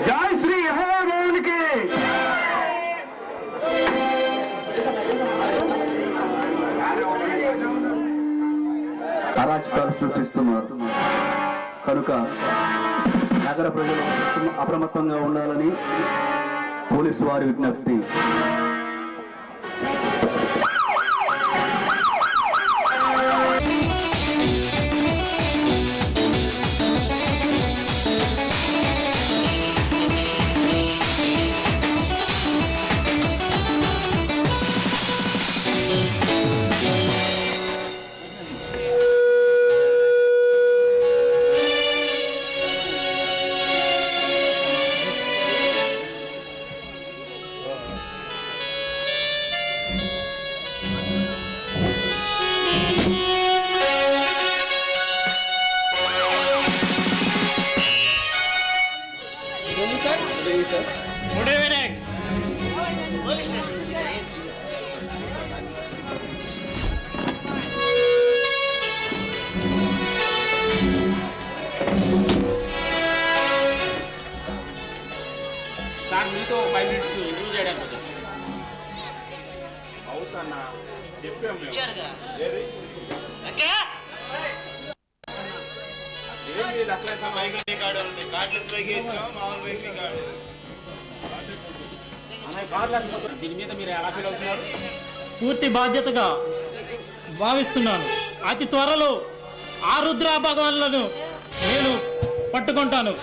जय श्री हनुमान की అరాచకాలు సృష్టిస్తున్నారు కనుక నగర ప్రజలు అప్రమత్తంగా ఉండాలని పోలీసు వారి విజ్ఞప్తి. Good evening. Police station. Sir మీతో 5 minutes ఇంటర్వ్యూ చేయడానికి వచ్చాను. అవుతన్నా చెప్పాము ఇచ్చారుగా ఓకే ఏంటి అట్లా బైక్ కార్డు ఉంది కార్డ్లెస్ బైక్ ఇచ్చాం మామూలు బైక్ కార్డు దీని మీద మీరు ఎలా ఫీల్ అవుతున్నారు? పూర్తి బాధ్యతగా భావిస్తున్నాను. అతి త్వరలో ఆ రుద్ర భగవాన్లను నేను పట్టుకుంటాను.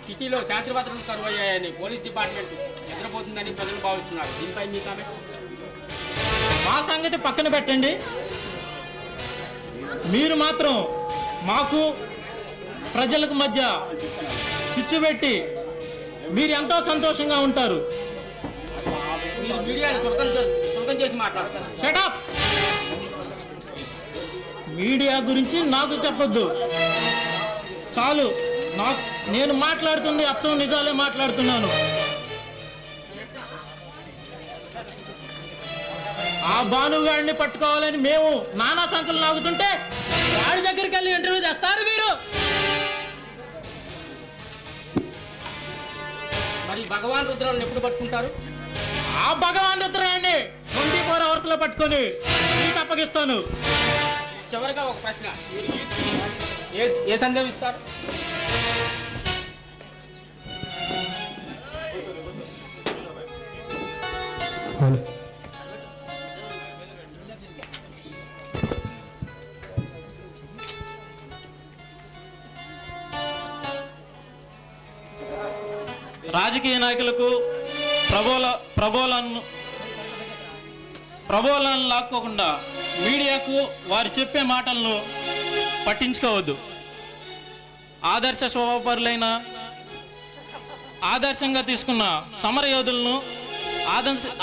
సిటీలో శాంతి భద్రతలు కరువు అయ్యాయని పోలీస్ డిపార్ట్మెంట్ నిద్రపోతుందని ప్రజలు భావిస్తున్నారు. దీనిపై మీ కామెంట్? మా సంగతి పక్కన పెట్టండి. మీరు మాత్రం మాకు ప్రజలకు మధ్య చిచ్చు పెట్టి మీరు ఎంతో సంతోషంగా ఉంటారు. మీరు మీడియాని చులకన చేసి మాట్లాడతారు. షటప్. మీడియా గురించి నాకు చెప్పొద్దు. చాలు. నేను మాట్లాడుతుంది అచ్చం నిజాలే మాట్లాడుతున్నాను. ఆ భానుగాడిని పట్టుకోవాలని మేము నానా సంకలు నాగుతుంటే వాడి దగ్గరికి వెళ్ళి ఇంటర్వ్యూ చేస్తారు మీరు. మరి భగవాన్ రుద్రాలను ఎప్పుడు పట్టుకుంటారు? ఆ భగవాన్ రుద్రాన్ని 24 hours లో పట్టుకొని మీకు అప్పగిస్తాను. చివరిగా ఒక ప్రశ్న, ఏ సందేహం ఇస్తారు? రాజకీయ నాయకులకు ప్రబోలను లాక్కోకుండా మీడియాకు వారు చెప్పే మాటలను పట్టించుకోవద్దు. ఆదర్శ స్వభావపరులైన ఆదర్శంగా తీసుకున్న సమరయోధులను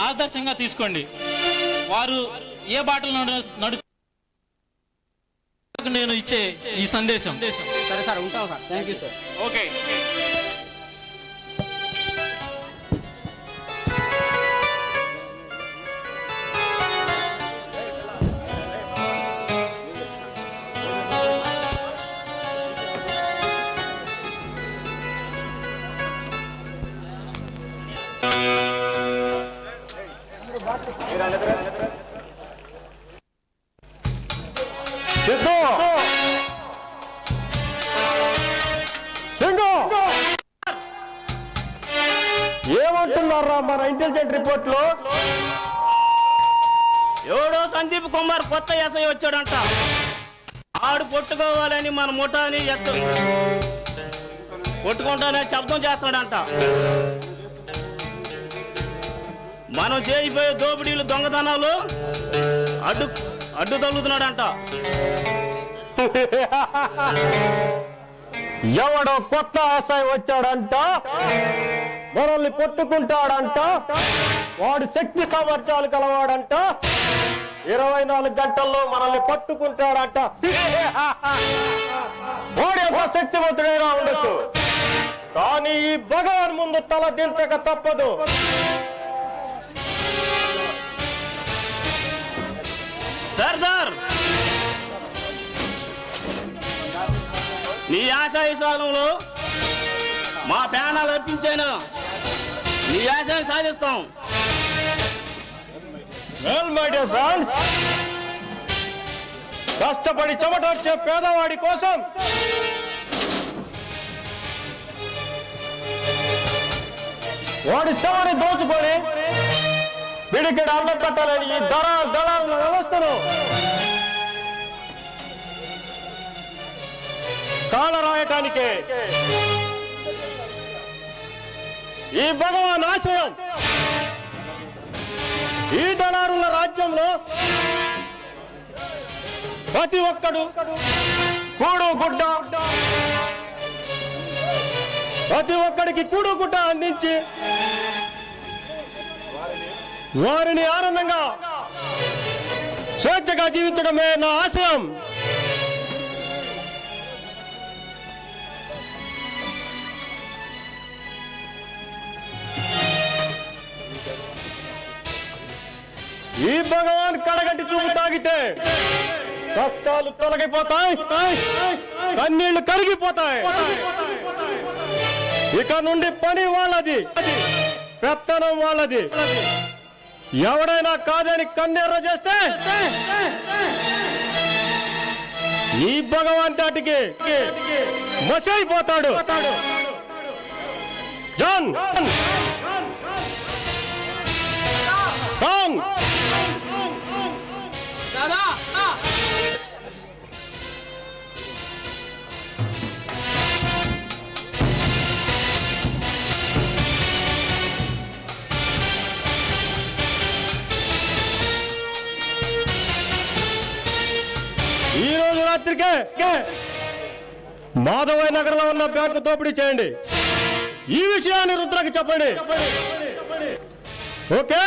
ఆదర్శంగా తీసుకోండి. వారు ఏ బాటలు నడుస్తూ నేను ఇచ్చే ఈ సందేశం. సరే సార్, ఉంటాం sir. Thank you sir. Okay. ఏమంటున్నారా మన ఇంటెలిజెంట్ రిపోర్ట్ లో? ఎవడో సందీప్ కుమార్ కొత్త ఎస్ఐ వచ్చాడంట. ఆడు పొట్టుకోవాలని మన ముఠాని కొట్టుకుంటానే శబ్దం చేస్తాడంట. మనం చేసిపోయే దోపిడీలు దొంగతనాలు అడ్డు తగులుతున్నాడంట. ఎవడో కొత్త ఆశయం వచ్చాడంట, మనల్ని పట్టుకుంటాడంట, వాడు శక్తి సామర్థ్యాలు కలవాడంట, 24 గంటల్లో మనల్ని పట్టుకుంటాడంట. వాడు ఎంత శక్తివంతుడైనా ఉండొచ్చు, కానీ ఈ భగవాన్ ముందు తల దించక తప్పదు. సర్దార్, నీ ఆశావిశ్వాసంలో మా ప్రాణాలు అర్పించాను. నీ ఆశయాన్ని సాధిస్తాం. వెల్ మై డియర్ ఫ్రెండ్స్, కష్టపడి చెమటొచ్చే పేదవాడి కోసం వాడి శవాన్ని దోచుకొని పిడికిడి అన్నం పెట్టాలని ఈ దళాల వ్యవస్థను కాళ్ళ రాయటానికే ఈ భగవాన్ ఆశయం. ఈ దళారుల రాజ్యంలో ప్రతి ఒక్కడు కూడు గుడ్డ, ప్రతి ఒక్కడికి కూడు గుడ్డ అందించి వారిని ఆనందంగా స్వేచ్ఛగా జీవించడమే నా ఆశయం. ఈ భగవాన్ కడగట్టి చూపు తాగితే కష్టాలు తొలగిపోతాయి, కన్నీళ్లు కరిగిపోతాయి. ఇక నుండి పని వాళ్ళది, పెత్తనం వాళ్ళది. ఎవడైనా కాదని కన్నెర్ర చేస్తే ఈ భగవాన్ తాటికి మసైపోతాడు. జాన్ దాదా ఈ రోజు రాత్రికే మాధవయ్య నగర్లో ఉన్న బ్యాంకు దోపిడీ చేయండి. ఈ విషయాన్ని రుద్రకి చెప్పండి. ఓకే?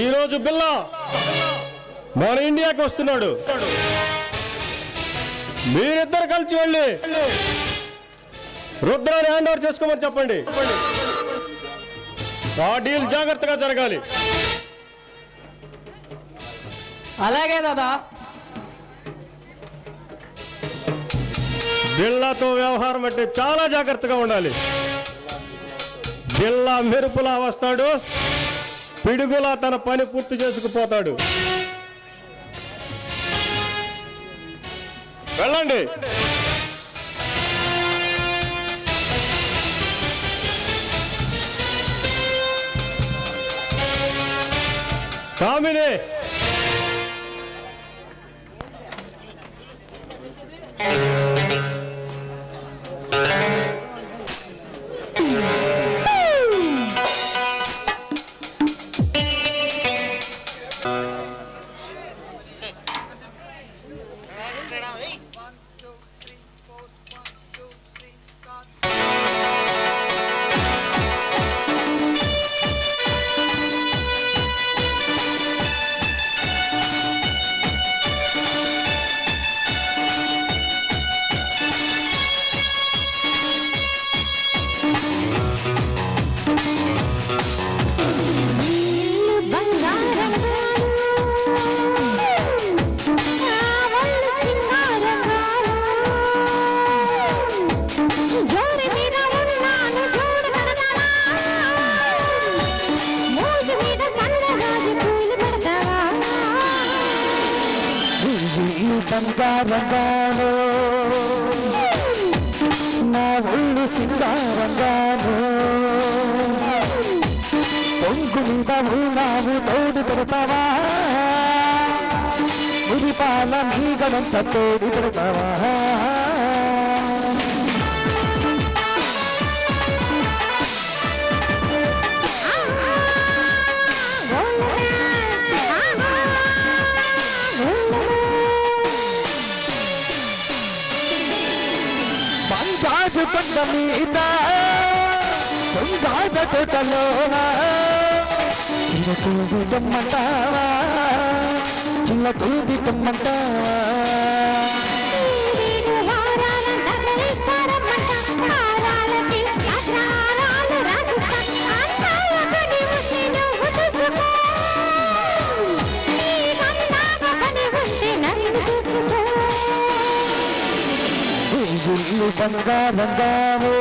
ఈరోజు బిల్లా మన ఇండియాకి వస్తున్నాడు. మీరిద్దరు కలిసి వెళ్ళి రుద్రాన్ని హ్యాండ్ ఓవర్ చేసుకోమని చెప్పండి. ఆ డీల్ జాగ్రత్తగా జరగాలి. అలాగే దాదా. బిల్లాతో వ్యవహారం అంటే చాలా జాగ్రత్తగా ఉండాలి. బిల్లా మెరుపులా వస్తాడు, పిడుగులా తన పని పూర్తి చేసుకుపోతాడు. వెళ్ళండి. కామిని, బంగారంగాను నా ఒళ్ళు సింగారంగాను పొంగు మీద ఉన్నావు తోడు పెడతావా మురిపాల మీగడంత తోడు పెడతావా కొండ మీద దొంగాద తోటలోన చిన్నకూది తమ్మంటావా చిన్నకూది తమ్మంటావా ఇల్లు బంగారంగావో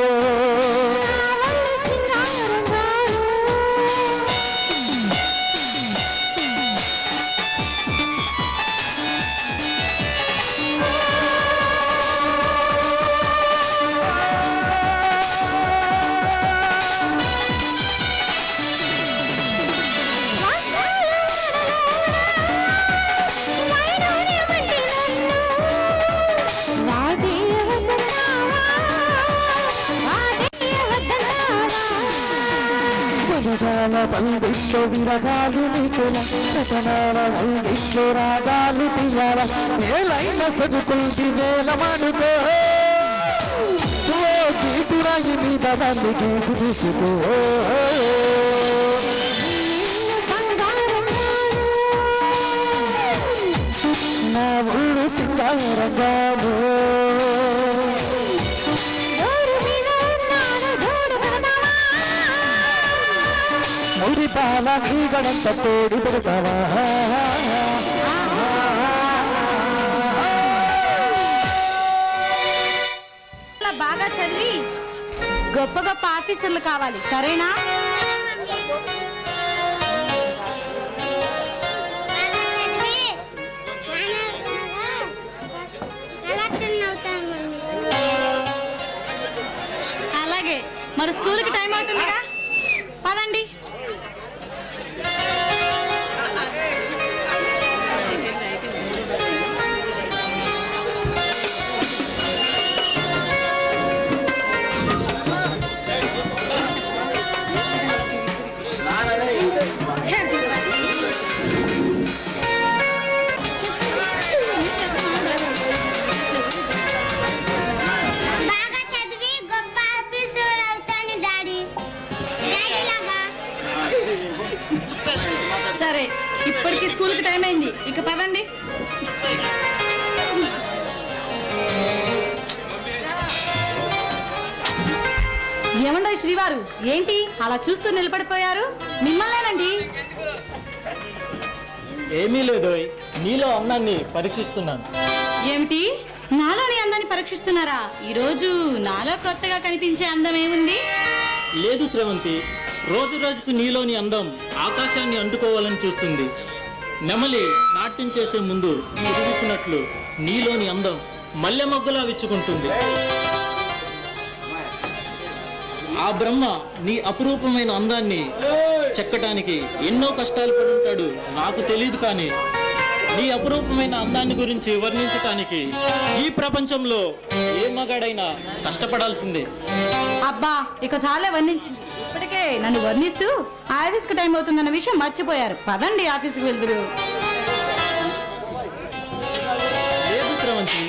రకరకాల బండిట్లో విరగాలు నీకుల రకరకాల బండిట్లో రాగాలు తీయాల వేలైన సదుకుంటి వేల మనుకో గీటురాయి మీద దాన్ని గీసి చూసుకో నా ఊరు సింగారంగాను ముడి పాల గీగడంత తోడు పెడతావా బాగా చదివి గొప్ప గొప్ప ఆఫీసర్లు కావాలి, సరేనా? అలాగే, మరి స్కూల్కి టైం అవుతుందిగా, పదండి. సరే, ఇప్పటికి స్కూల్కి టైం అయింది, ఇక పదండి. ఏమండో శ్రీవారు, ఏంటి అలా చూస్తూ నిలబడిపోయారు? మిమ్మల్నేనండి. ఏమీ లేదు, నీలో అందాన్ని పరీక్షిస్తున్నాను. ఏమిటి, నాలోని అందాన్ని పరీక్షిస్తున్నారా? ఈరోజు నాలో కొత్తగా కనిపించే అందం ఏముంది? లేదు శ్రవంతి, రోజు రోజుకు నీలోని అందం ఆకాశాన్ని అంటుకోవాలని చూస్తుంది. నెమలి నాట్యం చేసే ముందు తిరుగుతున్నట్లు నీలోని అందం మల్లె మొగ్గలా విచ్చుకుంటుంది. ఆ బ్రహ్మ నీ అపురూపమైన అందాన్ని చెక్కటానికి ఎన్నో కష్టాలు పడుంటాడు, నాకు తెలియదు. కానీ నీ అపురూపమైన అందాన్ని గురించి వర్ణించటానికి ఈ ప్రపంచంలో ఏ మగాడైనా కష్టపడాల్సిందే. అబ్బా, ఇక చాలా వర్ణించింది. ఇప్పటికే నన్ను వర్ణిస్తూ ఆఫీస్కి టైం అవుతుందన్న విషయం మర్చిపోయారు. పదండి, ఆఫీస్కి వెళ్తురు. లేదు శ్రవంతి,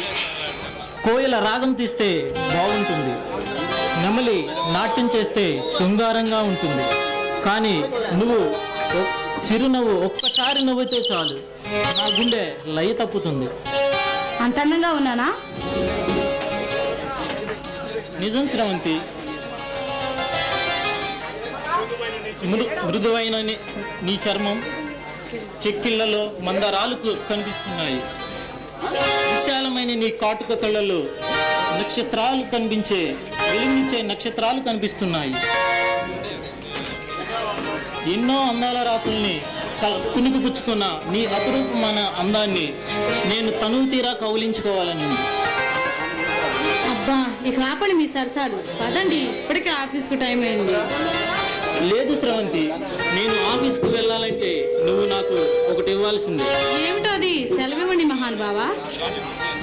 కోయిల రాగం తీస్తే బాగుంటుంది, నెమలి నాట్యం చేస్తే శృంగారంగా ఉంటుంది. కానీ నువ్వు చిరునవ్వు ఒక్కసారి నవ్వితే చాలు, నా గుండె లయ తప్పుతుంది. అంత అందంగా ఉన్నానా? నిజం శ్రవంతి, మృదువైన నీ చర్మం చెక్కిళ్లలో మందరాలకు కనిపిస్తున్నాయి. విశాలమైన నీ కాటుక కళ్ళలో నక్షత్రాలు కనిపించే వెలుగునిచ్చే నక్షత్రాలు కనిపిస్తున్నాయి. ఎన్నో అందాల రాసుల్ని పుణుకుపుచ్చుకున్న నీ అపురూపమైన అందాన్ని నేను తనువు తీరా కౌలించుకోవాలని. అబ్బా, ఇక ఆపండి మీ సరసాలు, పదండి, ఇప్పటికే ఆఫీస్కు టైం అయింది. లేదు శ్రవంతి, నేను ఆఫీస్కు వెళ్ళాలంటే నువ్వు నాకు ఒకటి ఇవ్వాల్సిందే. ఏమిటో అది? సెలవివ్వండి మహానుభావా.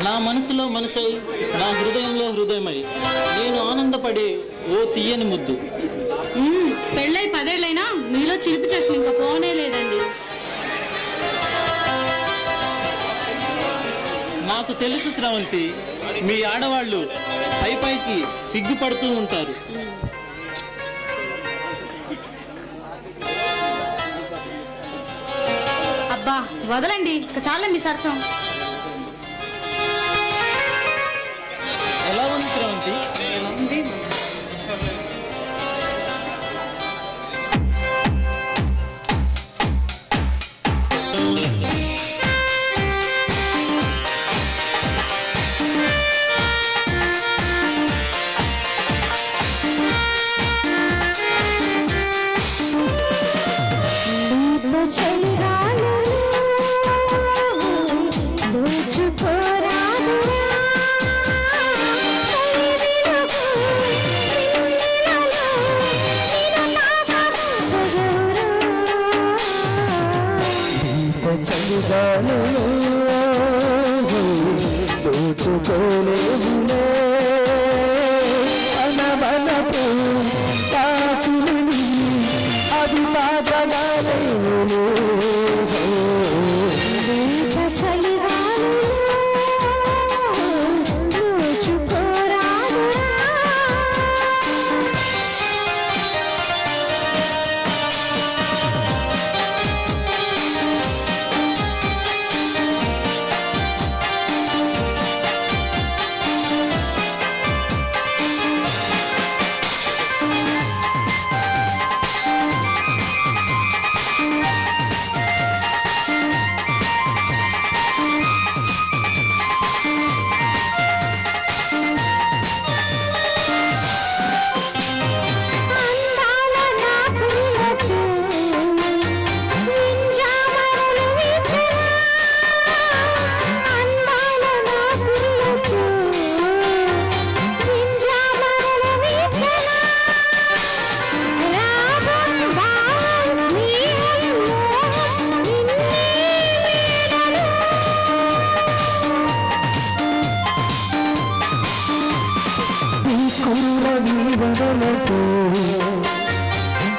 నా మనసులో మనసై, నా హృదయంలో హృదయమై నేను ఆనందపడే ఓ తీయని ముద్దు. పెళ్ళై 10 ఏళ్ళైనా మీలో చిలిపి చేష్టలు ఇంకా పోనే లేదండి. నాకు తెలుసు శ్రవంతి, మీ ఆడవాళ్ళు పైకి సిగ్గుపడుతూ ఉంటారు. అబ్బా వదలండి, ఇక చాలండి సరసం. ఎలా ఉంది శ్రవంతి?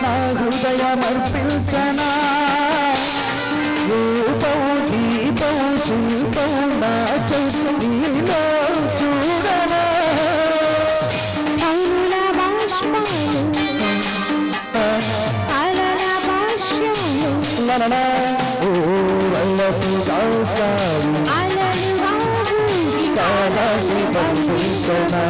నా హృదయమర్పించనా రూపం దీపం శిల్పం నా చూడనా వల్లపు దాసాలు కాలాన్ని బంధించనా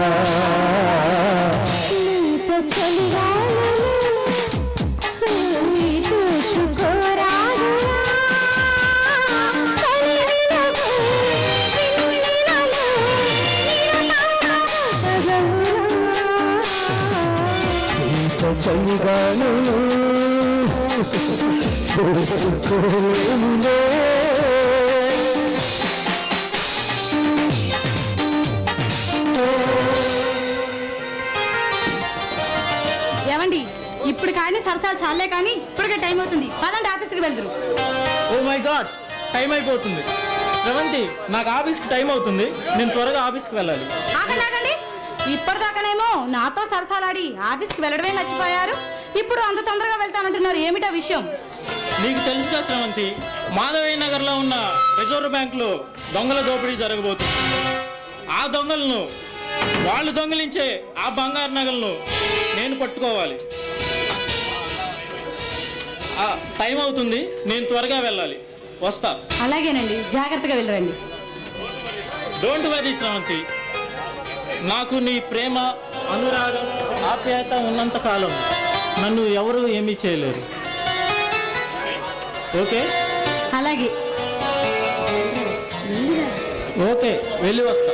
చలిగాను ఏమండి, ఇప్పుడు కానీ సరసాలు చాలే కానీ ఇప్పటికే టైం అవుతుంది. పదండి, ఆఫీస్కి వెళ్తురు. ఓ మై గాడ్, టైం అయిపోతుంది. శ్రవంతి, నాకు ఆఫీస్కి టైం అవుతుంది. నేను త్వరగా ఆఫీస్కి వెళ్ళాలి. ఆగండి, ఇప్పటిదాకానేమో నాతో సరసాలాడి ఆఫీస్కి వెళ్ళడమే మర్చిపోయారు. ఇప్పుడు అంత తొందరగా వెళ్తానంటున్నారు. ఏమిటా విషయం? నీకు తెలుసుగా శ్రవంతి, మాధవయ్య నగర్లో ఉన్న రిజర్వ్ బ్యాంకులో దొంగల దోపిడీ జరగబోతుంది. ఆ దొంగలను, వాళ్ళు దొంగిలించే ఆ బంగారు నగలను నేను పట్టుకోవాలి. టైం అవుతుంది, నేను త్వరగా వెళ్ళాలి. వస్తా. అలాగేనండి, జాగ్రత్తగా వెళ్ళరండి. డోంట్ వరీ శ్రవంతి, నాకు నీ ప్రేమ, అనురాగం, ఆప్యాయత ఉన్నంత కాలం నన్ను ఎవరు ఏమీ చేయలేరు. ఓకే? అలాగే. ఓకే, వెళ్ళి వస్తా.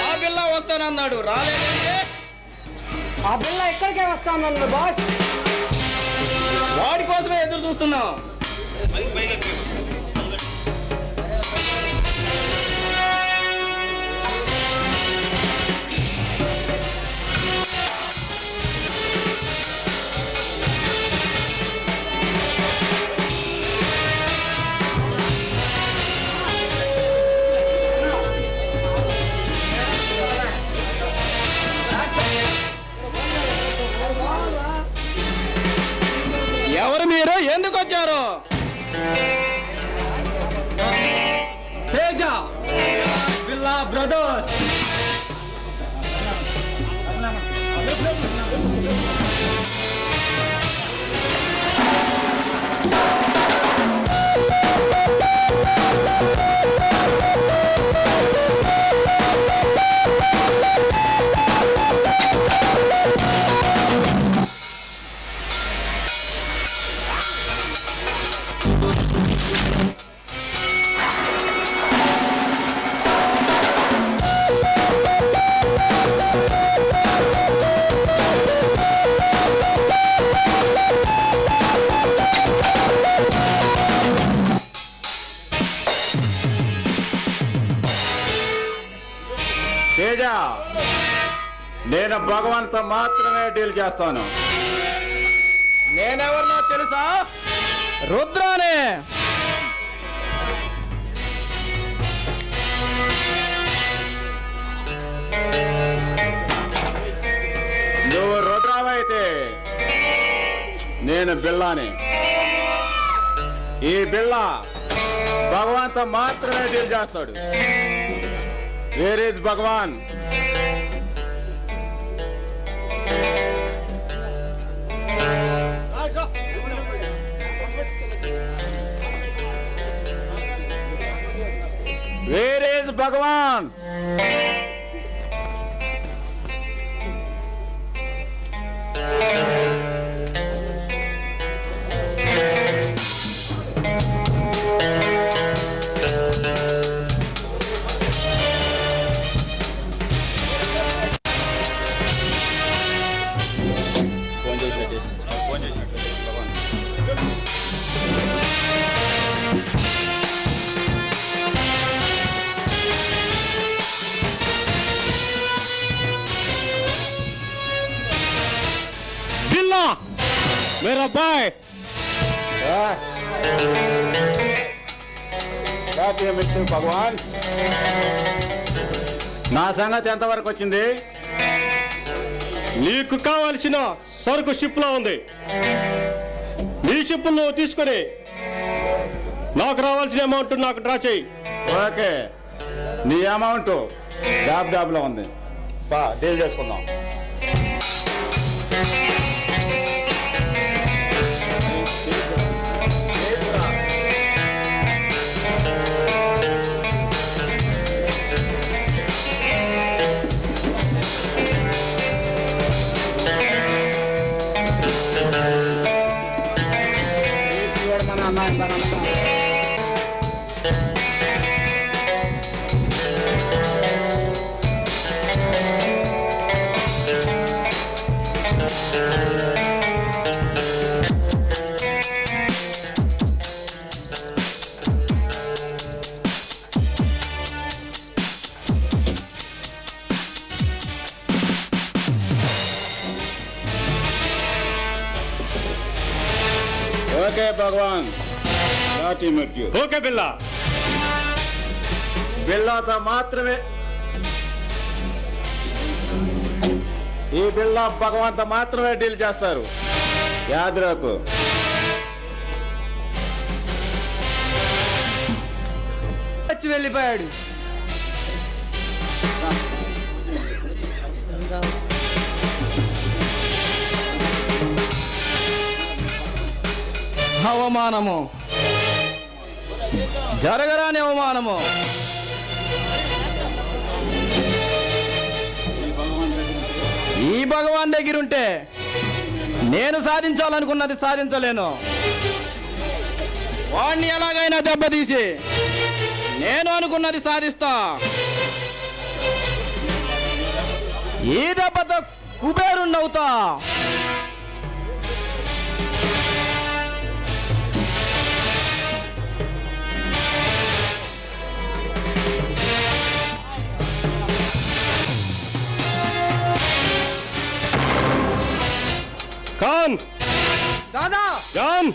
ఆ పిల్ల వస్తానన్నాడు, రాలేదంటే ఆ పిల్ల ఎక్కడికే వస్తానన్నాడు బాస్. వాడి కోసమే ఎదురు చూస్తున్నాం. ఎవరు మీరు? ఎందుకు వచ్చారు? తేజ, నేను భగవాన్తో మాత్రమే డీల్ చేస్తాను. నేనెవరినో తెలుసా? రుద్రానే. నువ్వు రుద్రావైతే నేను బిల్లాని. ఈ బిళ్ళ భగవాన్తో మాత్రమే డీల్ చేస్తాడు. Where is Bhagwan? Where is Bhagwan? Billa मेरा भाई భగవాన్, నా సంగతి ఎంతవరకు వచ్చింది? నీకు కావాల్సిన సరుకు షిప్ లో ఉంది. నీ షిప్ నువ్వు తీసుకొని నాకు రావాల్సిన అమౌంట్ నాకు డ్రా చేయి. ఓకే, నీ అమౌంట్ డాబ్లో ఉంది. డీల్ చేసుకుందాం. ఓకే భగవాన్, ఓకే బిల్లా. బిల్లాతో మాత్రమే, ఈ బిల్లా భగవాన్తో మాత్రమే డీల్ చేస్తారు. యాద్రకు వచ్చి వెళ్ళిపోయాడు. అవమానము, జరగరాని అవమానము. ఈ భగవాన్ దగ్గరుంటే నేను సాధించాలనుకున్నది సాధించలేను. వాణ్ణి ఎలాగైనా దెబ్బతీసి నేను అనుకున్నది సాధిస్తా. ఈ దెబ్బతో కుబేరుణ్ణవుతా. ఖాన్ దాదా, జాన్,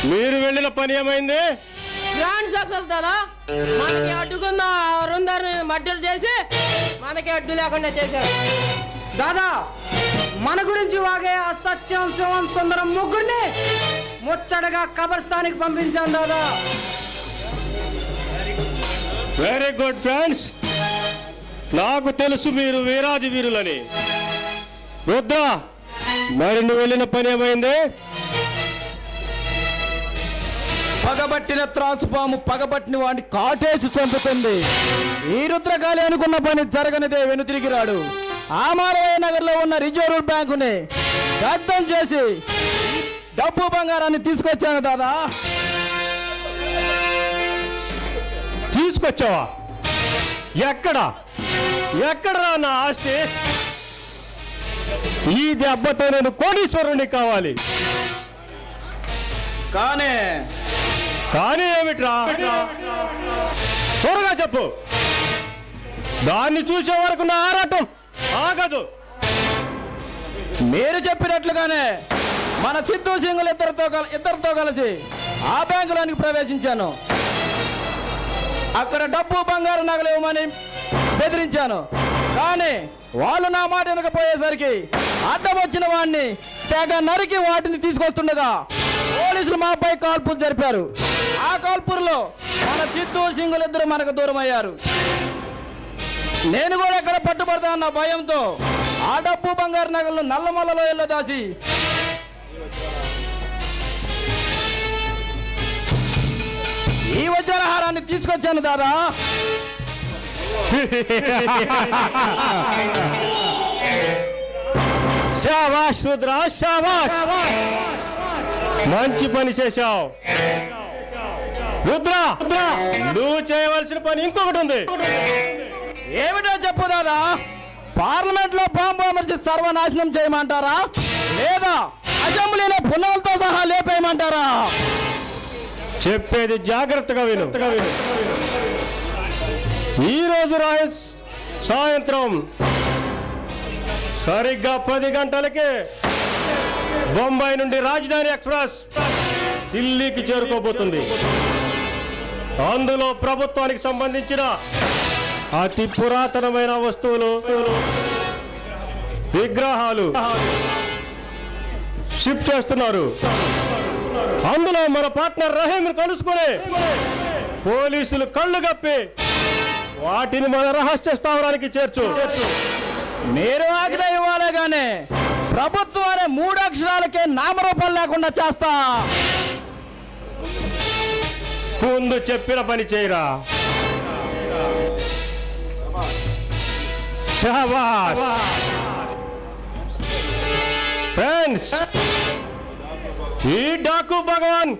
మీరు వెళ్ళిన పని ఏమైంది? గ్రాండ్ సక్సెస్ దాదా. మనకి అడ్డుకున్న అరుందరిని మర్డర్ చేసి మనకి అడ్డు లేకుండా చేశారు. దాదా, మన గురించి వాగే అసత్యం శివం సుందరం ముగ్గురిని ముచ్చటగా కబర్స్థానికి పంపించాను దాదా. Very good friends. నాకు తెలుసు మీరు వీరాది వీరులని. రుద్ర, మరి నువ్వు వెళ్ళిన పని ఏమైంది? పగబట్టిన త్రాసుపాము పగబట్టిన వాడిని కాటేసి చంపుతుంది. ఈ రుద్రకాళి అనుకున్న పని జరగనిదే వెనుతిరిగి రాడు. ఆమారవయ్య నగర్లో ఉన్న రిజర్వ్ బ్యాంకుని దగ్ధం చేసి డబ్బు బంగారాన్ని తీసుకొచ్చాను దాదా. తీసుకొచ్చావా? ఎక్కడా ఎక్కడరా నా ఆస్తి? ఈ దెబ్బతో నేను కోటీశ్వరుని కావాలి. కానీ కానీ ఏమిట్రా? త్వరగా చెప్పు. దాన్ని చూసే వరకు నా ఆరాటం ఆగదు. మీరు చెప్పినట్లుగానే మన సిద్ధు సింగులు ఇద్దరితో కలిసి ఆ బ్యాంకులోనికి ప్రవేశించాను. అక్కడ డబ్బు బంగారు నగలు ఇవ్వమని బెదిరించాను. కానీ వాళ్ళు నా మాట వినకపోయేసరికి అడ్డం వచ్చిన వాడిని తెగ నరికి వాటిని తీసుకొస్తుండగా పోలీసులు మాపై కాల్పులు జరిపారు. ఆ కాల్పుల్లో మన సిద్ధు సింగులు ఇద్దరు మనకు దూరం అయ్యారు. నేను కూడా ఎక్కడ పట్టుబడతా అన్న భయంతో ఆ డబ్బు బంగారు నగలను నల్లమల్ల లోయల్లో దాచి ఈ వజ్రహారాన్ని తీసుకొచ్చాను దాదా. శాబాష్ రుద్ర, శాబాష్. మంచి పని చేశావు రుద్ర. నువ్వు చేయవలసిన పని ఇంకొకటి ఉంది. ఏమిటో చెప్పు దాదా. పార్లమెంట్ లో బాంబు అమర్చి సర్వనాశనం చేయమంటారా, లేదా అసెంబ్లీలో పునాలతో సహా లేపేయమంటారా? చెప్పేది జాగ్రత్తగా విను. ఈరోజు సాయంత్రం సరిగ్గా 10 గంటలకి బొంబాయి నుండి రాజధాని ఎక్స్ప్రెస్ ఢిల్లీకి చేరుకోబోతుంది. అందులో ప్రభుత్వానికి సంబంధించిన అతి పురాతనమైన వస్తువులు, విగ్రహాలు షిఫ్ట్ చేస్తున్నారు. అందులో మన పార్ట్నర్ రహీం కలుసుకుని పోలీసులు కళ్ళు కప్పి వాటిని మన రహస్య స్థావరానికి చేర్చు. మీరు ఆజ్ఞ ఇవ్వాలే గానే ప్రభుత్వాన్ని 3 అక్షరాలకే నామరూపం లేకుండా చేస్తా. ముందు చెప్పిన పని చేయరా. శాబాష్. ఫ్రెండ్స్, ఈ డాకు భగవాన్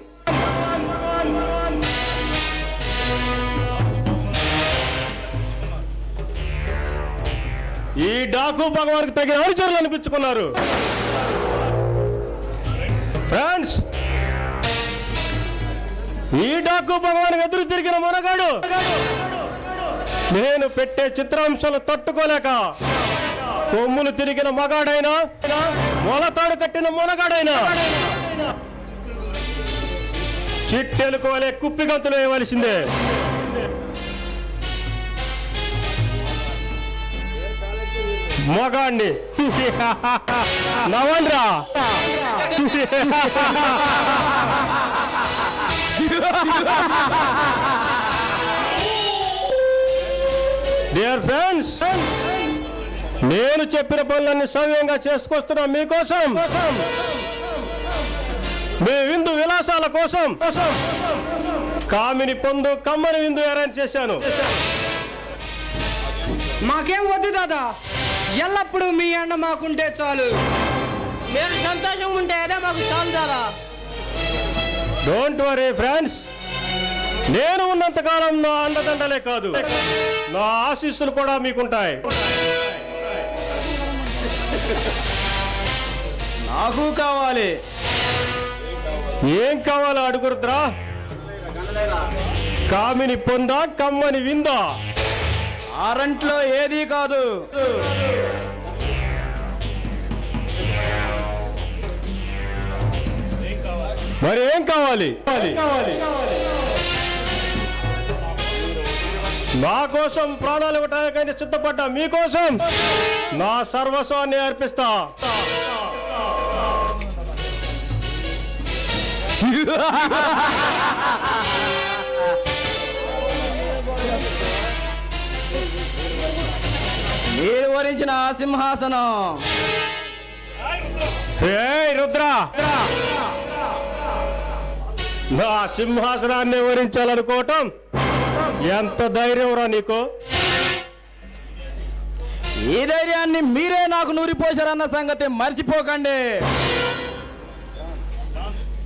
కు తగిన అనుచరులు అనిపించుకున్నారు. ఫ్రెండ్స్, ఈ డాకు భగవాన్ ఎదురు తిరిగిన మొనగాడు నేను పెట్టే చిత్రాంశాలు తట్టుకోలేక కొమ్ములు తిరిగిన మగాడైనా, మొలతాడు కట్టిన మొనగాడైనా చిట్టెలుకోలే కుప్పి గంతులు వేయవలసిందే. మగాడిని నవండ్రా. డియర్ ఫ్రెండ్స్, నేను చెప్పిన పనులన్నీ సవ్యంగా చేసుకొస్తున్నా మీకోసం, మీ విందు విలాసాల కోసం కామిని పొందు కమ్మని విందు అరేంజ్ చేశాను. మాకేం వద్దు దాదా, ఎల్లప్పుడూ మీ అండ మాకుంటే చాలు. మీరు సంతోషంగా ఉంటే అదే మాకు చాలు దాదా. డోంట్ వరీ ఫ్రెండ్స్, నేను ఉన్నంతకాలం నా అండదండలే కాదు, నా ఆశీస్సులు కూడా మీకుంటాయి. నాకు కావాలి. ఏం కావాలో అడుగురుద్రా. కామిని పొందా కమ్మని విందా? ఆరంట్లో ఏదీ కాదు. మరి ఏం కావాలి? నా కోసం ప్రాణాలు ఇవ్వటానికైనా సిద్ధపడ్డా మీకోసం నా సర్వస్వాన్ని అర్పిస్తా. మీరు వరించిన ఆ సింహాసనం. రుద్ర, నా సింహాసనాన్ని వరించాలనుకోవటం ఎంత ధైర్యం రా నీకు? ఈ ధైర్యాన్ని మీరే నాకు నూరిపోశారన్న సంగతి మర్చిపోకండి.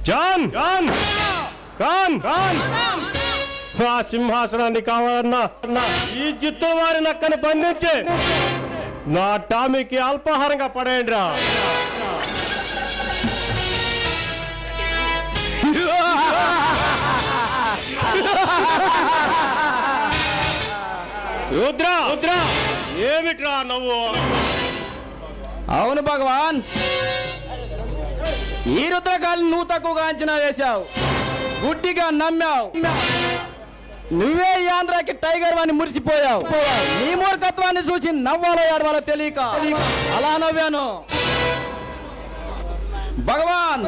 జాన్ ఖాన్, ఆ సింహాసనాన్ని కావాలన్నా ఈ జిత్తు వారి నక్కని బంధించి నా టామీకి అల్పాహారంగా పడేయండి రా. రుద్ర రుద్ర ఏమిట్రా నువ్వు? అవును భగవాన్, ఈ రుద్రకాళిని నువ్వు తక్కువగా అంచనా వేశావు, గుడ్డిగా నమ్మావు. నువ్వే ఈ ఆంధ్రాకి టైగర్ అని మురిసిపోయావు. నీ మూర్ఖత్వాన్ని చూసి నవ్వాలో ఏడవాలో తెలియక అలా నవ్వాను. భగవాన్,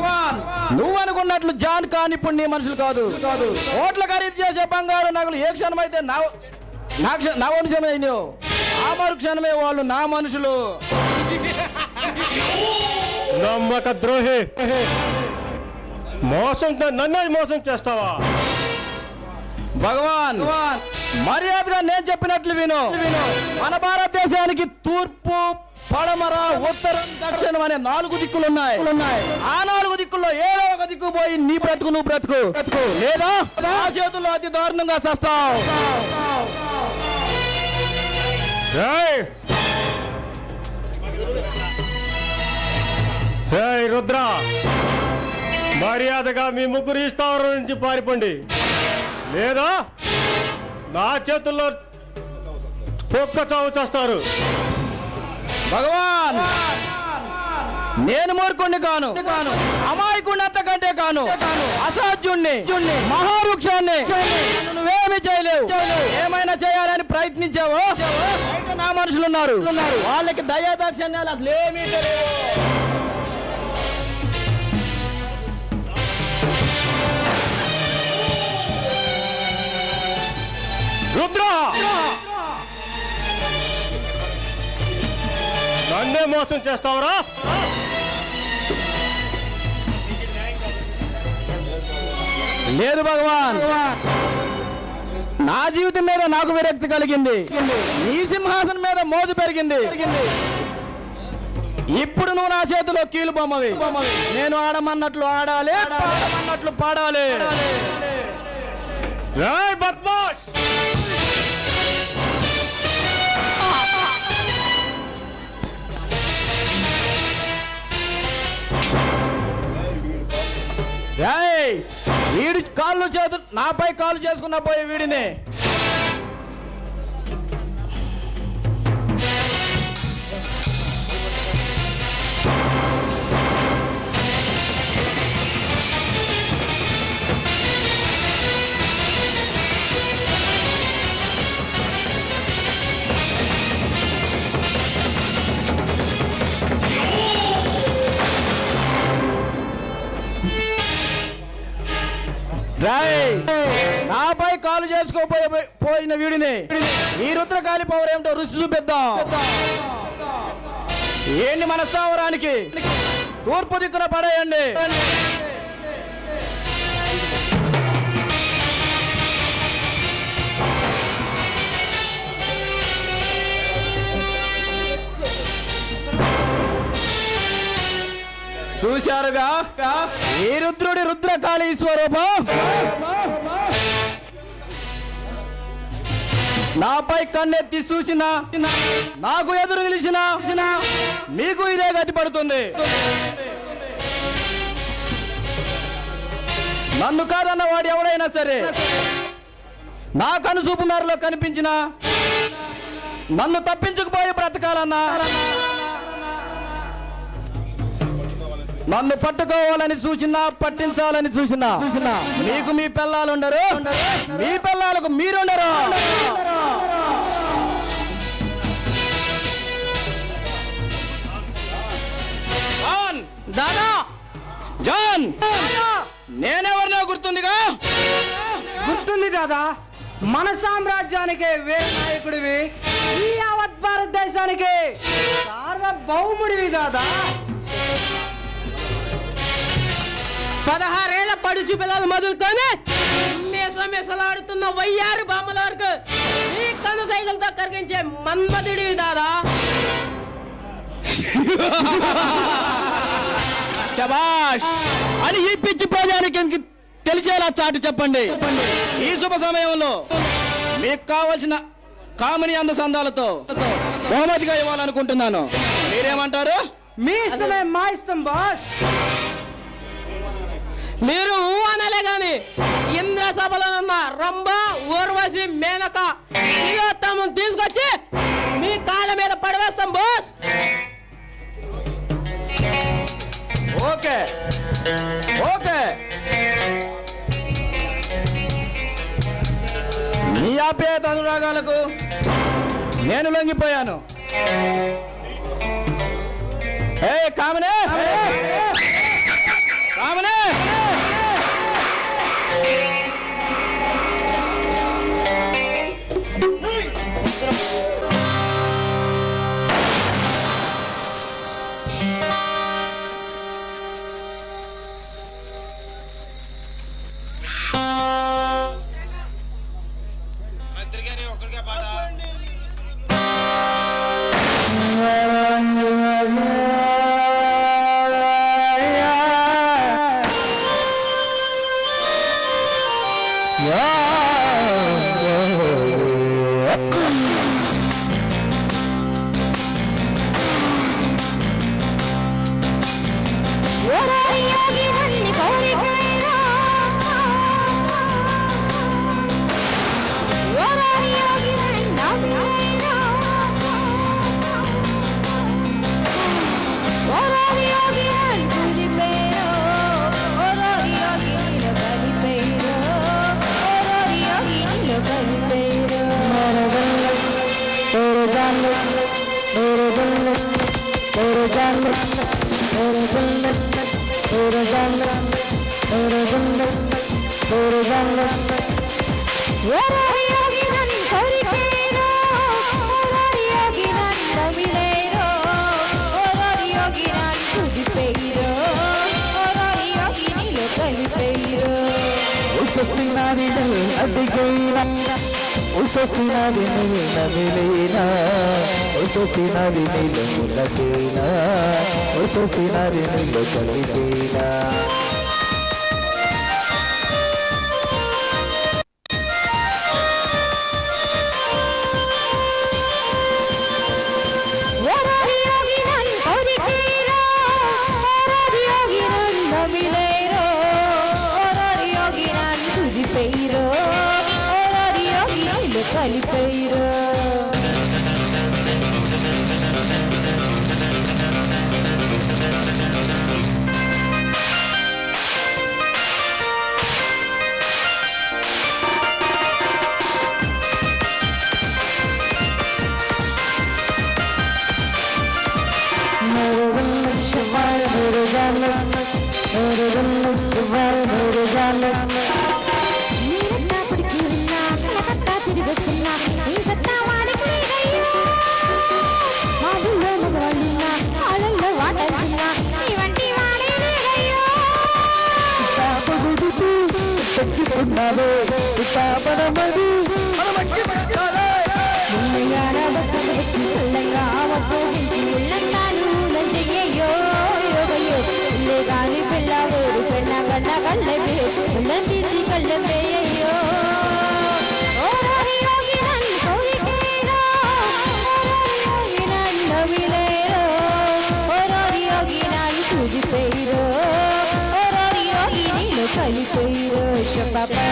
నువ్వు అనుకున్నట్లు జాన్ కాని ఇప్పుడు నీ మనుషులు కాదు. కోట్ల ఖరీదు చేసే బంగారు నగలు ఏ క్షణమైతే నా వంశమే అయినావు, ఆ మరు క్షణమే వాళ్ళు నా మనుషులు. నమ్మక ద్రోహి, నన్నే మోసం చేస్తావా? భగవాన్, మర్యాదగా నేను చెప్పినట్లు విను. మన భారతదేశానికి తూర్పు, పడమర, ఉత్తరం, దక్షిణం అనే 4 దిక్కులున్నాయి. ఆ 4 దిక్కుల్లో ఏదో ఒక దిక్కు పోయి నీ బ్రతుకు నువ్వు బ్రతుకు, లేదా ఆ చేతుల్లో అతి దారుణంగా చేస్తావు. రుద్ర, మర్యాదగా మీ ముగ్గురు ఈ స్థావరం నుంచి పారిపోండి, లేదా నా చేతుల్లో పొక్క చావు చేస్తారు. భగవాన్, నేను మూర్ఖుణ్ణి కాను, అమాయకుణ్ణి అంతకంటే కాను, అసాధ్యుణ్ణి, మహావృక్షాన్ని. నువ్వేమి చేయలేవు. ఏమైనా చేయాలని ప్రయత్నించావో నా మనుషులు ఉన్నారు, వాళ్ళకి దయాదాక్షిణ్యాలు అసలు ఏమీ తెలియవు. రుద్ర, నన్నే మోసం చేస్తావురా? లేదు భగవాన్, నా జీవితం మీద నాకు విరక్తి కలిగింది, నీ సింహాసనం మీద మోజు పెరిగింది. ఇప్పుడు నువ్వు నా చేతిలో కీలు బొమ్మవి. నేను ఆడమన్నట్లు ఆడాలి, పాడమన్నట్లు పాడాలి. రేయ్ బద్మాష్, వీడి కాళ్ళు చేతులు నాపై కాళ్ళు చేసుకున్న పోయే వీడిని నాపై కాలు చేసుకోపోయిన వీడిని ఈ రుద్రకాళి పవర్ ఏమిటో రుచి చూపిద్దాం. ఏంటి మన స్థావరానికి తూర్పు దిక్కున పడేయండి. చూశారుగా ఈ రుద్రుడి రుద్రకాళి స్వరూపం. నాపై కన్నెత్తి చూసిన, నాకు ఎదురు నిలిచిన మీకు ఇదే గతి పడుతుంది. నన్ను కాదన్న వాడు ఎవడైనా సరే నా కనుసూపు మేరలో కనిపించిన నన్ను తప్పించుకుపోయి బ్రతకాలన్నా, నన్ను పట్టుకోవాలని చూసినా పట్టించాలని చూసినా మీకు మీ పిల్లలు ఉండరు, మీ పిల్లలకు మీరుండరు. దాదా జాన్, నేనెవరినో గుర్తుందిగా? గుర్తుంది దాదా, మన సామ్రాజ్యానికి వీర నాయకుడివి, ఈ యావత్ భారతదేశానికి సార్వభౌముడివి దాదా. 16 ఏళ్ల పడుచు పిల్లలు మొదలుకొని మీసలాడుతున్న వయ్యారు బామ్మల వరకు ఈ కను సైకిల్తో కరిగించే మన్మధుడివి దాదా. శభాష్ అని ఈ పిచ్చి ప్రజానికి తెలిసేలా చాటు చెప్పండి. ఈ శుభ సమయంలో మీకు కావలసిన కామిని అందసందాలతో బహుమతిగా ఇవ్వాలనుకుంటున్నాను. మీరేమంటారు? మీ ఇష్టమే మా ఇష్టం బాస్. మీరు అనలే గాని ఇంద్ర సభలో ఉన్న రంభ, ఊర్వశి సన్యాసి మేనక తిలోత్తమం తీసుకొచ్చి మీ కాళ్ళ మీద పడవేస్తాం బాస్. ఓకే ఓకే, నీ ఆప్యాయత అనురాగాలకు నేను లొంగిపోయాను. ఏ కామనే కామనే, మంత్రి గారి ఒక్కరికే పాట. ఉససినది నవిలేనా, ఉససినది నిలములకేనా, ఉససినది నిలు కలిపేనా. కలిపైరో తీసి కళ్ళయ్యో కలిపైరో శపాపా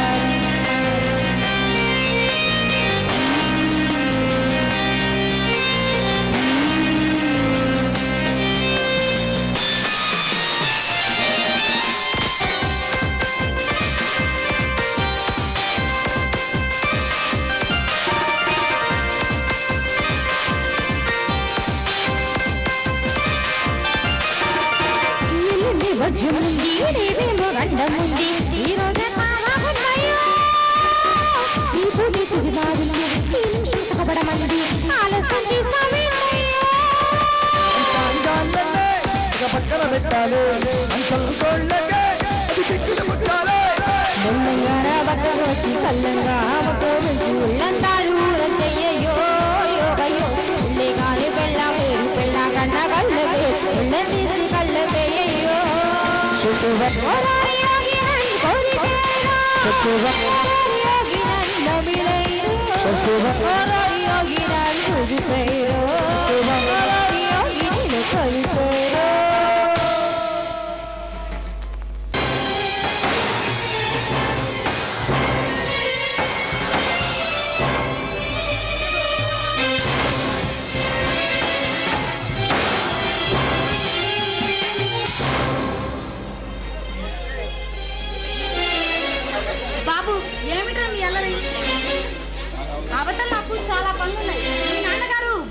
వజ్రముంది రేవేమో గండముంది ఈ రోజే పావాగున్నాయో ఈ పూటి సుడిదారుంది ఈ నిమిషం సగబడమంది ఆలస్యం చేస్తావేమయ్యో పక్కన పెట్టాలి మెల్లంగా బక్కగొచ్చి కళ్ళంగా ఆమెతో వెంచి ఉళ్ళంతాలు చెయ్యయ్యో యోగయ్యో ఉళ్ళే కాని పెళ్ళ వేరు పెళ్ళ కన్న కళ్ళ వేరు ఉళ్ళ తీసి కళ్ళ వేయయ్యో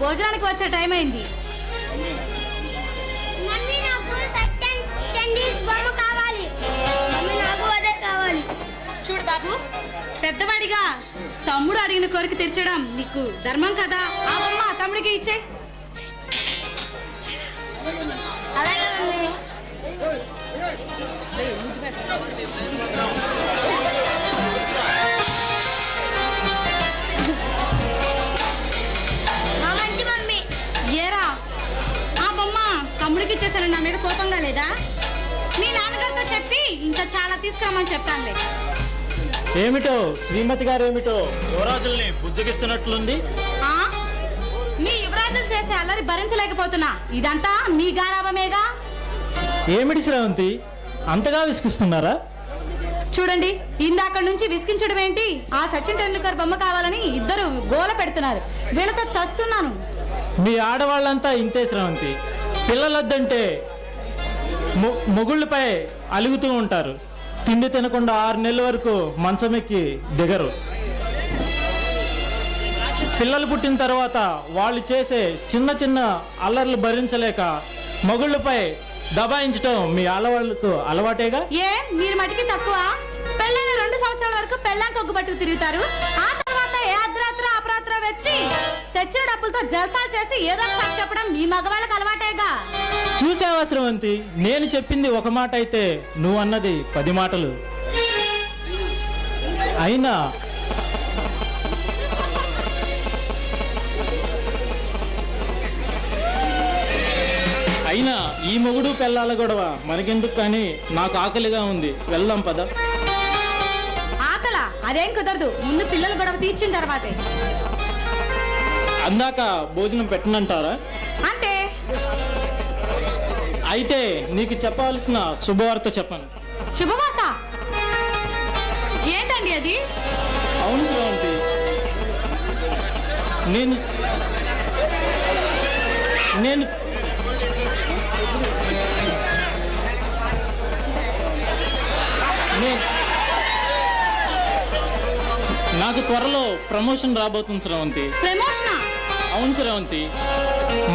భోజనానికి వచ్చే టైం అయింది. మమ్మీ నాకు టెన్నిస్ బొమ్మ కావాలి. మమ్మీ నాకు అదే కావాలి. చూడు బాబు, పెద్దవాడిగా తమ్ముడు అడిగిన కోరిక తీర్చడం నీకు ధర్మం కదా. ఆ బొమ్మ తమ్ముడికి ఇచ్చే. అలాగే మమ్మీ. మంచి మమ్మీ. ఏరా, ఆ బొమ్మ తమ్ముడికి ఇచ్చేసాను. నా మీద కోపంగా లేదా? మీ నాన్నగారితో చెప్పి ఇంకా చాలా తీసుకురామని చెప్తానులే. ఏమిటో శ్రీమతి గారు, ఏమిటో యువరాజుల్ని బుజ్జగిస్తున్నట్లుంది. మీ యువరాజులు చేసే అల్లరి భరించలేకపోతున్నా. ఇదంతా మీ గారాబమేగా. ఏమిటి శ్రవంతి, అంతగా విసిగిస్తున్నారా? చూడండి, ఇందాక నుంచి విసిగించడం ఏంటి? ఆ సచిన్ టెండూల్కర్ బొమ్మ కావాలని ఇద్దరు గోల పెడుతున్నారు. వీళ్ళతో చస్తున్నాను. మీ ఆడవాళ్ళంతా ఇంతే శ్రవంతి. పిల్లలొద్దంటే మొగుళ్ళపై అలుగుతూ ఉంటారు. తిండి తినకుండా 6 నెలల వరకు మంచమెక్కి దిగరు. పిల్లలు పుట్టిన తర్వాత వాళ్ళు చేసే చిన్న చిన్న అల్లర్లు భరించలేక మొగుళ్ళపై దబాయించడం మీ ఆడవాళ్ళకు అలవాటేగా. ఏ మీరు మటుకి తక్కువ? పెళ్ళైన 2 సంవత్సరాల వరకు పెళ్ళాంకి ఒగ్గు పట్టుకు తిరుగుతారు. ఆ తర్వాత ఏ అర్ధరాత్ర అపరాత్ర వచ్చి తెచ్చిన డబ్బులతో జల్సాలు చేసి ఏదో ఒకటి చెప్పడం మీ మగవాళ్ళకి అలవాటేగా. చూసావా శ్రవంతి, నేను చెప్పింది ఒక మాట అయితే నువ్వు అన్నది 10 మాటలు. అయినా ఈ మొగుడు పెళ్ళాల గొడవ మనకెందుకు కానీ నాకు ఆకలిగా ఉంది. వెళ్దాం పద. ఆకలా? అదేం కుదరదు. ముందు పిల్లల గొడవ తీర్చిన తర్వాతే. అందాక భోజనం పెట్టనంటారా? అంతే. అయితే నీకు చెప్పాల్సిన శుభవార్త చెప్పను. శుభవార్త ఏంటండి అది? అవును శ్రవంతి, నేను నాకు త్వరలో ప్రమోషన్ రాబోతుంది శ్రవంతి. ప్రమోషన్? అవును శ్రవంతి,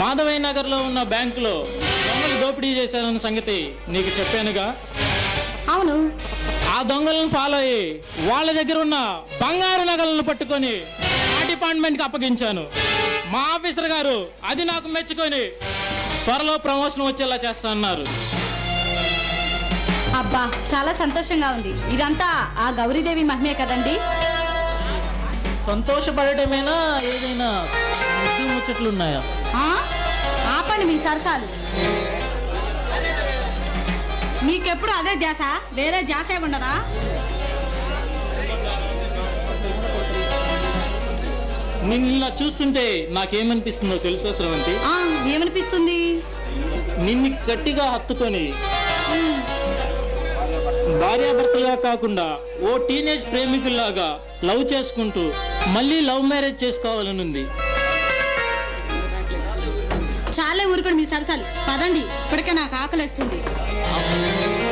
మాధవయ్య నగర్లో ఉన్న బ్యాంకులో దొంగలు దోపిడీ చేశారన్న సంగతి నీకు చెప్పానుగా. అవును. ఆ దొంగలను ఫాలో అయ్యి వాళ్ళ దగ్గర ఉన్న బంగారు నగలను పట్టుకొని ఆ డిపార్ట్మెంట్కి అప్పగించాను. మా ఆఫీసర్ గారు అది నాకు మెచ్చుకొని త్వరలో ప్రమోషన్ వచ్చేలా చేస్తా అన్నారు. అబ్బా, చాలా సంతోషంగా ఉంది. ఇదంతా ఆ గౌరీదేవి మహిమే కదండి. సంతోషపడటమేనా, ఏదైనా ముచ్చట్లున్నాయా? ఆపండి మీ సరసాలు. మీకెప్పుడు అదే ధ్యాస, వేరే ధ్యాసే ఉండరా? నేను ఇలా చూస్తుంటే నాకేమనిపిస్తుందో తెలుసా శ్రవంతి? ఏమనిపిస్తుంది? నిన్ను గట్టిగా హత్తుకొని భార్యాభర్తలుగా కాకుండా ఓ టీనేజ్ ప్రేమికుల్లాగా లవ్ చేసుకుంటూ మళ్ళీ లవ్ మ్యారేజ్ చేసుకోవాలనుంది. చాలే ఊరుకోండి మీ సరసాలు. పదండి, ఇప్పటికే నాకు ఆకలిస్తుంది.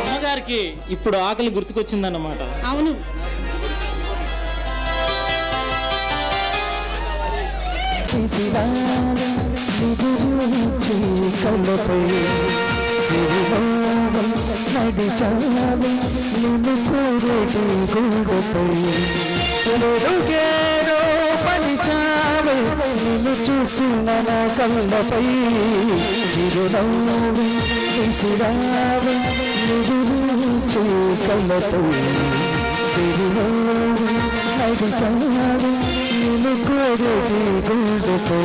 అమ్మగారికి ఇప్పుడు ఆకలి గుర్తుకొచ్చిందన్నమాట. అవును. నడిచాలి నిన్ను కోరేటి గూడుపై పలిచాలి నిన్ను చూస్తున్న నా కళ్ళపై చిరునవ్వు విసిరాలి నిరుచు కళ్ళపై చిరునవ్వు నడిచాలి నిన్ను కోరేటి గూడుపై.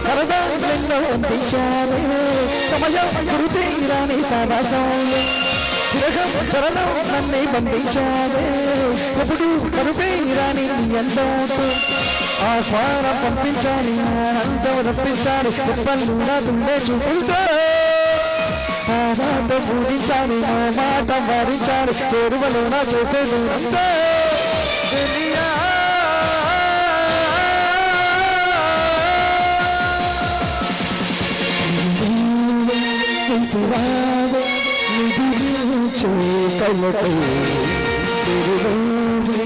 సరదా ఎన్నో అందించాలి సమయం గురుతీరాని సావాసంలో చరణం నన్నే బంధించాలి ఎప్పుడు కరుపేరాని ఎంతో ఆహ్వానం పంపించాలి ఆనందం రప్పించాలి పళ్ళు నా తుండే చూపుతో మాట పూజించాను నా మాట మరించాను చేరువలోన చేసేది అంతే తెలియా శివావే నిధించే కళ్ళతో చెరువావే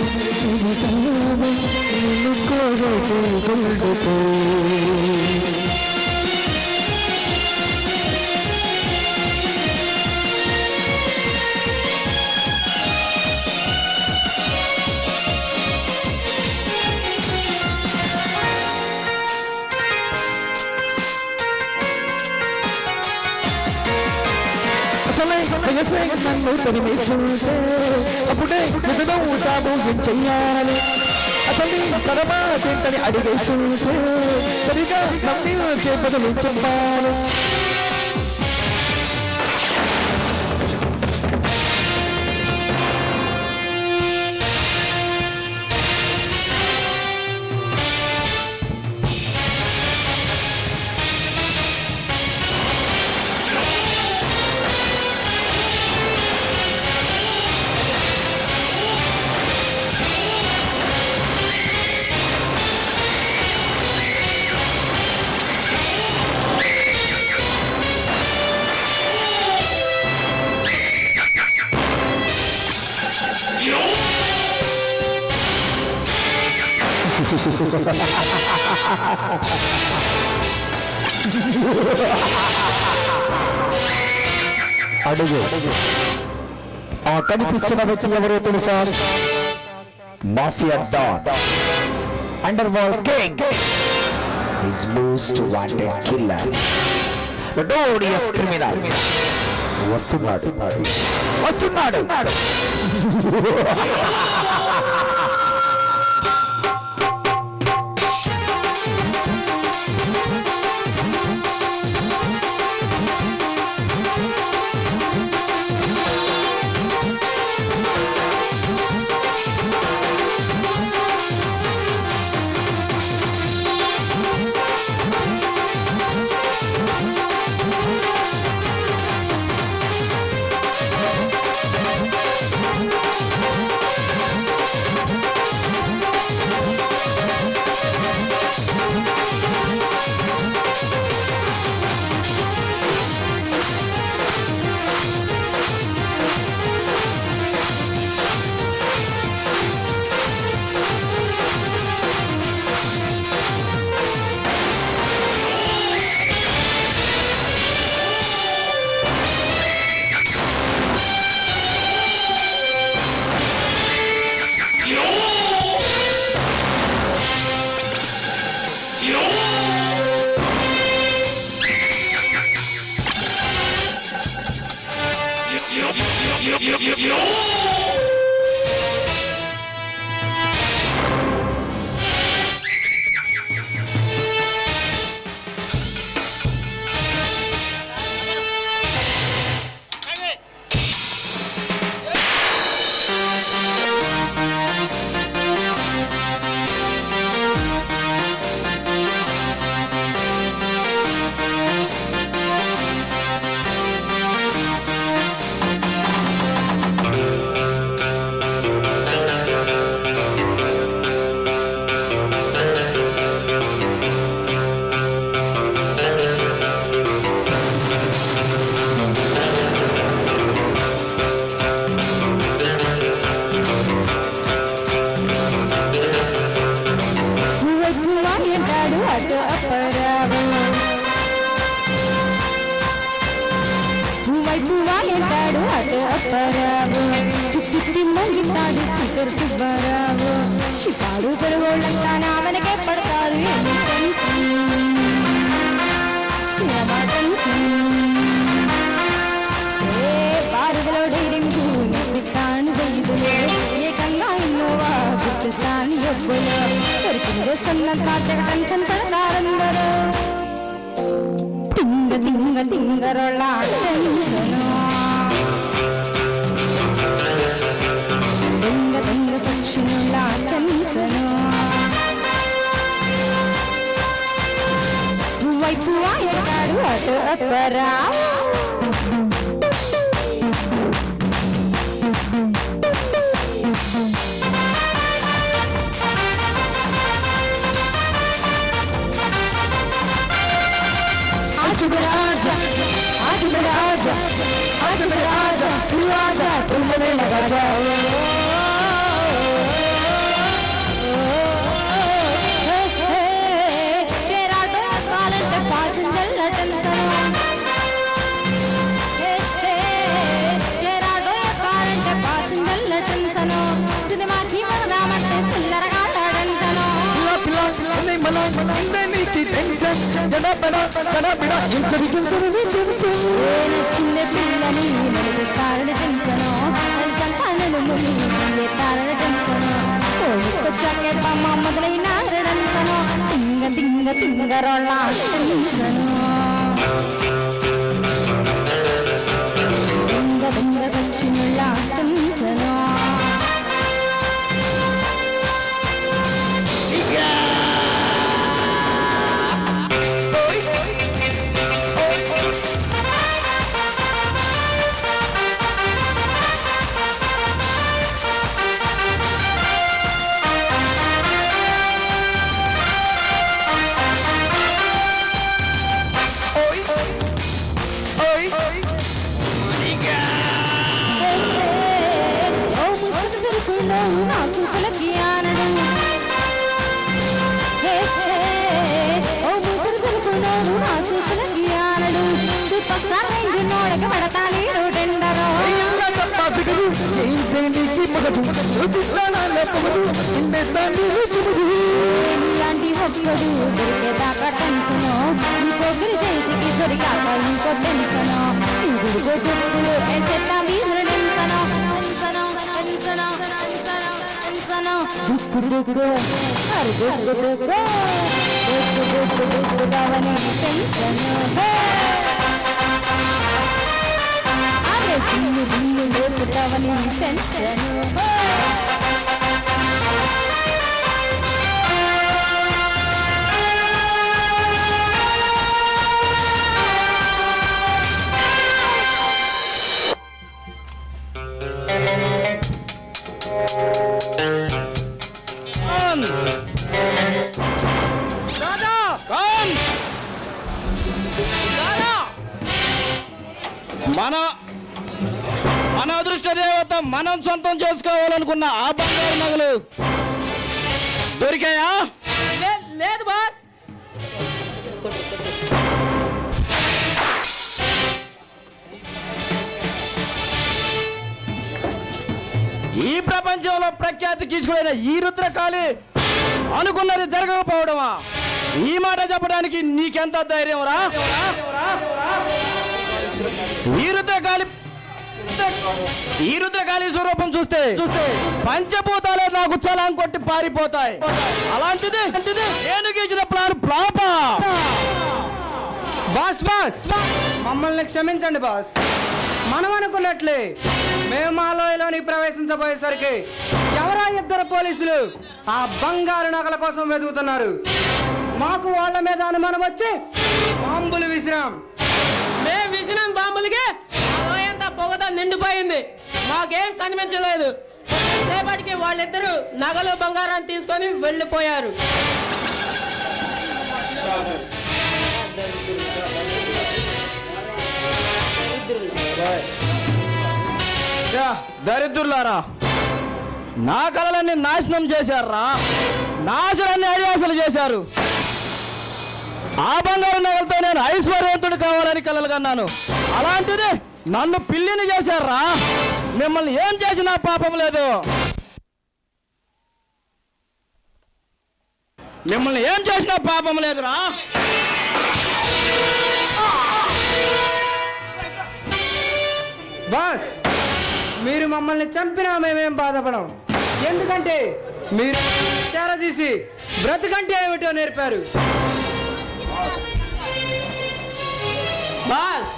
నిధిసావే నిన్ను కోరతో గుండెతో నన్ను తరిమి చూసే అప్పుడే ఎదురవుతాము ఏం చెయ్యాలి అసలు తర్వాతని అడిగే చూసే సరిగా నమ్మి చేపదలు చెప్పాలి అడుగు ఆ కనిపిస్తున్న వ్యక్తి ఎవరో తెలుసా mafia don underworld king his most wanted killer notorious criminal వస్తున్నాడు వస్తున్నాడు శిపాడు చెరుగోళ్ళంతా నావనకే పడతారు పారుదలో డైరింగు నిస్తాను చేయదు ఏకంగా ఇన్నోవా గుర్తిస్తాను ఎవ్వలో దొరికిందేస్తున్నంత జగటం పడతారందరూ తింగ తింగ తింగరొళ్ళ దొంగ దొంగ సక్షినుల టెన్సను వైపు ఎట్టాడు అటు అప్పరా చిన్న పిల్లని కారణ టెన్సను కారణ టెన్సను కోడికొచ్చాకే పమ్మ మొదలైన టెన్సను తింగ తింగ తింగరోళ్ళ టెన్సను తింగ తింగ దక్షిణుళ్ళ టెన్సను నాకు పులకి ఆనడు ఓ ముసురు సరుకున్నాడు నాకు పులకి ఆనడు చుట్టొక్కసారి నోడక పడతాని రోడెండరో ఇలాంటి ఒక్కడు దొరికేదాకా టెన్సను ఈ పొగురు చేతికి దొరికాక ఇంకో టెన్సను ఇందుకు చెప్పులు చెత్తా వీసులు టెన్సను దుక్కు అరుగుద్దు కావని టెన్సను అరే తిన్ను తిన్ను లేపు కావని టెన్సను మన అదృష్ట దేవత మనం సొంతం చేసుకోవాలనుకున్న ఆ బంగారు నగలు దొరికాయా? లేదు బాస్. ఈ ప్రపంచంలో ప్రఖ్యాతి తీసుకున్న ఈ రుద్రకాళి అనుకున్నది జరగకపోవడమా? ఈ మాట చెప్పడానికి నీకెంత ధైర్యం రా? ఈ రుద్రకాళి స్వరూపం చూస్తే పంచభూతాలే నాకు చలాం కొట్టి పారిపోతాయి. అలాంటిది నేను గీసిన ప్లాన్ ఫ్లాపా? బాస్ మమ్మల్ని క్షమించండి బాస్. మనం అనుకున్నట్లే మేము ఆ లోయలోని ప్రవేశించబోయేసరికి ఎవరా ఇద్దరు పోలీసులు ఆ బంగారు నగల కోసం వెతుకుతున్నారు. మాకు వాళ్ళ మీద అనుమానం వచ్చి బాంబులు విసిరాం. మేము విసిరాం బాంబులకి అంతా పొగతో నిండిపోయింది. మాకేం కనిపించలేదు. సేపటికి వాళ్ళిద్దరూ నగలు బంగారాన్ని తీసుకొని వెళ్ళిపోయారు. దరిద్రులారా, నా కళలన్నీ నాశనం చేశారా? నాశనాన్ని అడియాసలు చేశారు. ఆ బంగారు నగలతో నేను ఐశ్వర్యవంతుడు కావాలని కలలు కన్నాను. అలాంటిది నన్ను పిల్లిని చేశారా? మిమ్మల్ని ఏం చేసినా పాపం లేదు. మిమ్మల్ని ఏం చేసినా పాపం లేదురా. బాస్, మీరు మమ్మల్ని చంపినా మేమేం బాధపడం. ఎందుకంటే మీరు చేరదీసి బ్రతుకంటే ఏమిటో నేర్పారు. బాస్,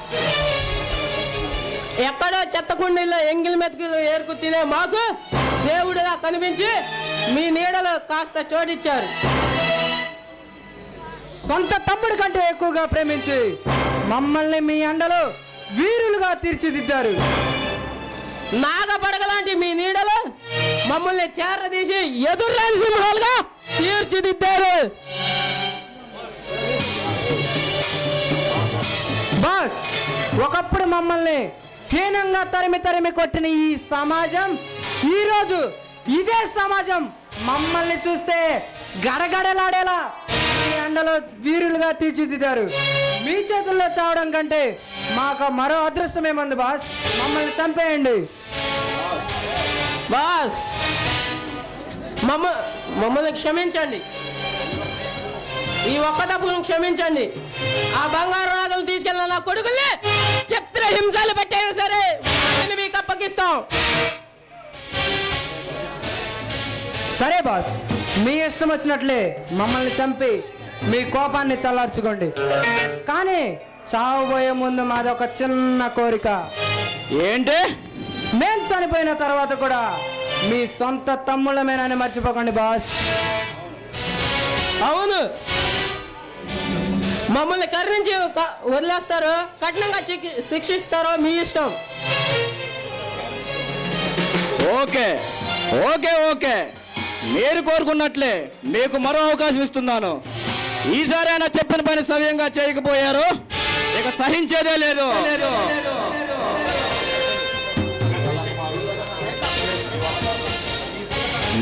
ఎక్కడో చెత్త కుండీల్లో ఎంగిలి మెతుకులు ఏరుకు తినే మాకు దేవుడిగా కనిపించి మీ నీడలో కాస్త చోటిచ్చారు. సొంత తమ్ముడి కంటే ఎక్కువగా ప్రేమించి మమ్మల్ని మీ అండలో వీరులుగా తీర్చిదిద్దారు. నాగపడగలాంటి మీ నీడలు మమ్మల్ని చేరదీసి ఎదుర్లేని సింహాలుగా తీర్చిదిద్దారు. బాస్, ఒకప్పుడు మమ్మల్ని హీనంగా తరిమి తరిమి కొట్టిన ఈ సమాజం ఈరోజు ఇదే సమాజం మమ్మల్ని చూస్తే గడగడలాడేలా మీ అండలో వీరులుగా తీర్చిదిద్దారు. మీ చేతుల్లో చావడం కంటే మాకు మరో అదృష్టం ఏముంది బాస్? మమ్మల్ని చంపేయండి. బాస్, మమ్మల్ని క్షమించండి. ఈ ఒక్క తప్పును క్షమించండి. ఆ బంగారు నాగలు తీసుకెళ్ళిన నా కొడుకుల్ని చిత్ర హింసలు పెట్టైనా సరే వాటిని మీకు అప్పగిస్తాం. సరే బాస్, మీ ఇష్టం వచ్చినట్లే మమ్మల్ని చంపి మీ కోపాన్ని చల్లార్చుకోండి. కానీ చావబోయే ముందు మాది ఒక చిన్న కోరిక. ఏంటి? మేం చనిపోయిన తర్వాత కూడా మీ సొంత తమ్ముళ్ళమేనని మర్చిపోకండి బాస్. అవును, మమ్మల్ని కరుణించి వదిలేస్తారో కఠినంగా శిక్షిస్తారో మీ ఇష్టం. ఓకే ఓకే ఓకే, మీరు కోరుకున్నట్లే మీకు మరో అవకాశం ఇస్తున్నాను. ఈసారి ఆయన చెప్పిన పని సవ్యంగా చేయకపోయారు, ఇక సహించేదే లేదు.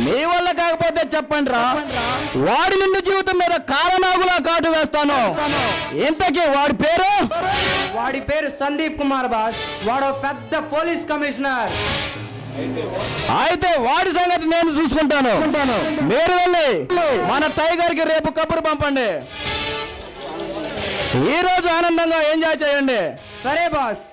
మీ వల్ల కాకపోతే చెప్పండి రా, వాడి నిండు జీవితం మీద కారణాగులా కాటు వేస్తాను. ఇంతకీ వాడి పేరు? వాడి పేరు సందీప్ కుమార్ బాస్. వాడు పెద్ద పోలీస్ కమిషనర్. అయితే వాడి సంగతి నేను చూసుకుంటాను. మీరు వెళ్ళి మన టైగర్ కి రేపు కబురు పంపండి. ఈ రోజు ఆనందంగా ఎంజాయ్ చేయండి. సరే బాస్.